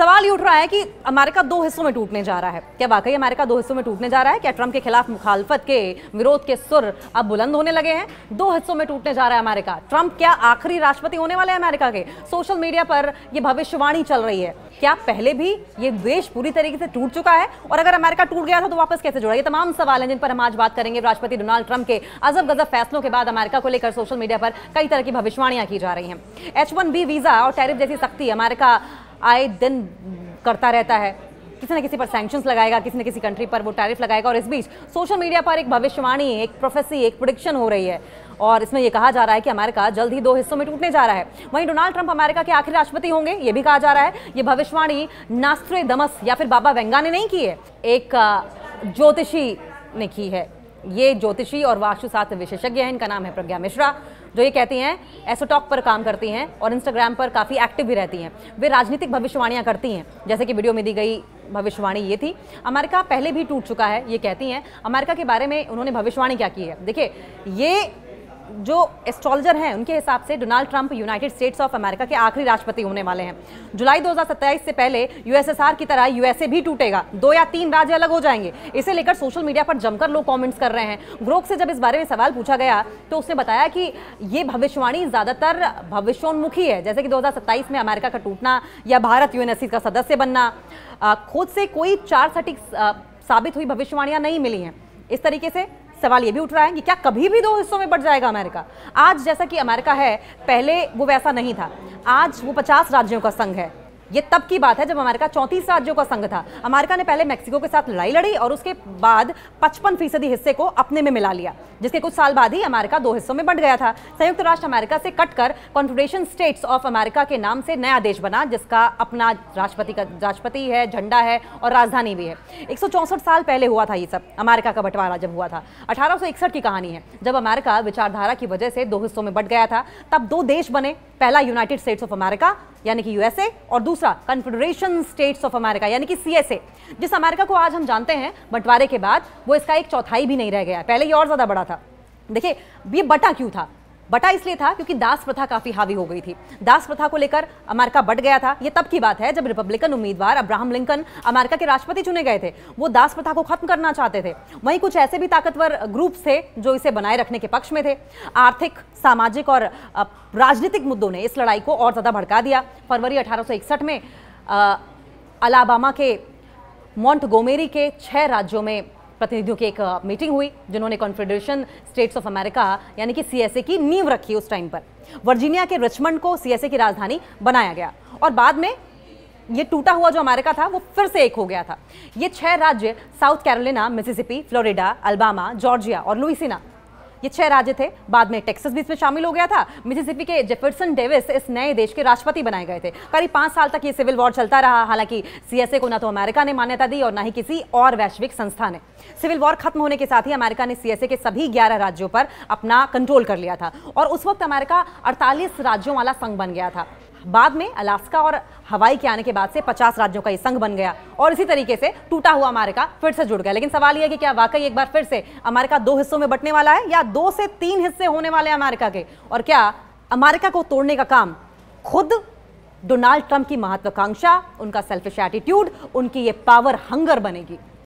सवाल ये उठ रहा है कि अमेरिका दो हिस्सों में टूटने जा रहा है। क्या वाकई अमेरिका दो हिस्सों में टूटने जा रहा है? क्या ट्रंप के खिलाफ मुखालफत के विरोध के सुर अब बुलंद होने लगे हैं? दो हिस्सों में टूटने जा रहा है अमेरिका। ट्रंप क्या आखिरी राष्ट्रपति होने वाले हैं अमेरिका के? सोशल मीडिया पर यह भविष्यवाणी चल रही है। क्या पहले भी ये देश पूरी तरीके से टूट चुका है? और अगर अमेरिका टूट गया था तो वापस कैसे जुड़ा? ये तमाम सवाल हैं जिन पर हम आज बात करेंगे। राष्ट्रपति डोनाल्ड ट्रंप के अजब गजब फैसलों के बाद अमेरिका को लेकर सोशल मीडिया पर कई तरह की भविष्यवाणियां की जा रही हैं। H-1B वीजा और टैरिफ जैसी सख्ती अमेरिका आए दिन करता रहता है। किसी न किसी पर सैंक्शंस लगाएगा, किसी न किसी कंट्री पर वो टैरिफ लगाएगा। और इस बीच सोशल मीडिया पर एक भविष्यवाणी, एक प्रोफेसी, एक प्रेडिक्शन हो रही है और इसमें यह कहा जा रहा है कि अमेरिका जल्द ही दो हिस्सों में टूटने जा रहा है। वहीं डोनाल्ड ट्रंप अमेरिका के आखिरी राष्ट्रपति होंगे, यह भी कहा जा रहा है। यह भविष्यवाणी नास्ट्रेडमस या फिर बाबा वेंगा ने नहीं की है, एक ज्योतिषी ने की है। ये ज्योतिषी और वास्तुशास्त्र विशेषज्ञ हैं। इनका नाम है प्रज्ञा मिश्रा, जो ये कहती हैं, एसोटॉक पर काम करती हैं और इंस्टाग्राम पर काफ़ी एक्टिव भी रहती हैं। वे राजनीतिक भविष्यवाणियां करती हैं। जैसे कि वीडियो में दी गई भविष्यवाणी ये थी, अमेरिका पहले भी टूट चुका है। ये कहती हैं अमेरिका के बारे में उन्होंने भविष्यवाणी क्या की है। देखिए, ये जो एस्ट्रोलॉजर हैं उनके हिसाब से Donald Trump United states of America के आखिरी राष्ट्रपति होने वाले हैं। जुलाई 2027 से पहले यूएसएसआर की तरह यूएसए भी टूटेगा, 2 या 3 राज्य अलग हो जाएंगे। इसे लेकर सोशल मीडिया पर जमकर लोग कमेंट्स कर रहे हैं। ग्रोक से जब इस बारे में सवाल पूछा गया तो उसने बताया कि ये भविष्यवाणी ज्यादातर भविष्योन्मुखी है, जैसे कि 2027 में अमेरिका का टूटना या भारत यूएनएससी का सदस्य बनना। खुद से कोई 4 सटीक साबित हुई भविष्यवाणियां नहीं मिली हैं। इस तरीके से सवाल ये भी उठ रहा है कि क्या कभी भी दो हिस्सों में बंट जाएगा अमेरिका? आज जैसा कि अमेरिका है, पहले वो वैसा नहीं था। आज वो 50 राज्यों का संघ है। ये तब की बात है जब अमेरिका 34 राज्यों का संघ था। अमेरिका ने पहले मेक्सिको के साथ लड़ाई लड़ी और उसके बाद 55% हिस्से को अपने में मिला लिया, जिसके कुछ साल बाद ही अमेरिका दो हिस्सों में बंट गया था। संयुक्त राष्ट्र अमेरिका से कटकर कॉन्फेडरेशन स्टेट्स ऑफ अमेरिका के नाम से नया देश बना, जिसका अपना राष्ट्रपति है, झंडा है और राजधानी भी है। 164 साल पहले हुआ था ये सब। अमेरिका का बंटवारा जब हुआ था 1861 की कहानी है, जब अमेरिका विचारधारा की वजह से दो हिस्सों में बंट गया था। तब 2 देश बने, पहला यूनाइटेड स्टेट्स ऑफ अमेरिका यानी कि यूएसए और दूसरा कॉन्फेडरेशन स्टेट्स ऑफ अमेरिका यानी कि सीएसए। जिस अमेरिका को आज हम जानते हैं, बंटवारे के बाद वो इसका 1/4 भी नहीं रह गया। पहले ये और ज्यादा बड़ा था। देखिए, ये बटा क्यों था? बटा इसलिए था क्योंकि दास प्रथा काफी हावी हो गई थी। दास प्रथा को लेकर अमेरिका बट गया था। ये तब की बात है जब रिपब्लिकन उम्मीदवार अब्राहम लिंकन अमेरिका के राष्ट्रपति चुने गए थे। वो दास प्रथा को खत्म करना चाहते थे। वहीं कुछ ऐसे भी ताकतवर ग्रुप थे जो इसे बनाए रखने के पक्ष में थे। आर्थिक, सामाजिक और राजनीतिक मुद्दों ने इस लड़ाई को और ज्यादा भड़का दिया। फरवरी 1861 में अलाबामा के मॉन्टगोमेरी के 6 राज्यों में प्रतिनिधियों की एक मीटिंग हुई, जिन्होंने कॉन्फेडरेशन स्टेट्स ऑफ अमेरिका यानी कि सीएसए की नींव रखी। उस टाइम पर वर्जीनिया के रिचमंड को सीएसए की राजधानी बनाया गया और बाद में ये टूटा हुआ जो अमेरिका था वो फिर से एक हो गया था। ये 6 राज्य south Carolina, Mississippi, Florida, Alabama, Georgia और लुइसियाना, ये 6 राज्य थे। बाद में टेक्सास भी इसमें शामिल हो गया था। मिसिसिपी के जेफरसन डेविस इस नए देश के राष्ट्रपति बनाए गए थे। करीब 5 साल तक ये सिविल वॉर चलता रहा। हालांकि सीएसए को न तो अमेरिका ने मान्यता दी और न ही किसी और वैश्विक संस्था ने। सिविल वॉर खत्म होने के साथ ही अमेरिका ने सीएसए के सभी 11 राज्यों पर अपना कंट्रोल कर लिया था और उस वक्त अमेरिका 48 राज्यों वाला संघ बन गया था। बाद में अलास्का और हवाई के आने के बाद से 50 राज्यों का ये संघ बन गया और इसी तरीके से टूटा हुआ अमेरिका फिर से जुड़ गया। लेकिन सवाल यह है कि क्या वाकई एक बार फिर से अमेरिका 2 हिस्सों में बंटने वाला है या 2 से 3 हिस्से होने वाले अमेरिका के? और क्या अमेरिका को तोड़ने का काम खुद डोनाल्ड ट्रंप की महत्वाकांक्षा, उनका सेल्फिश एटीट्यूड, उनकी ये पावर हंगर बनेगी?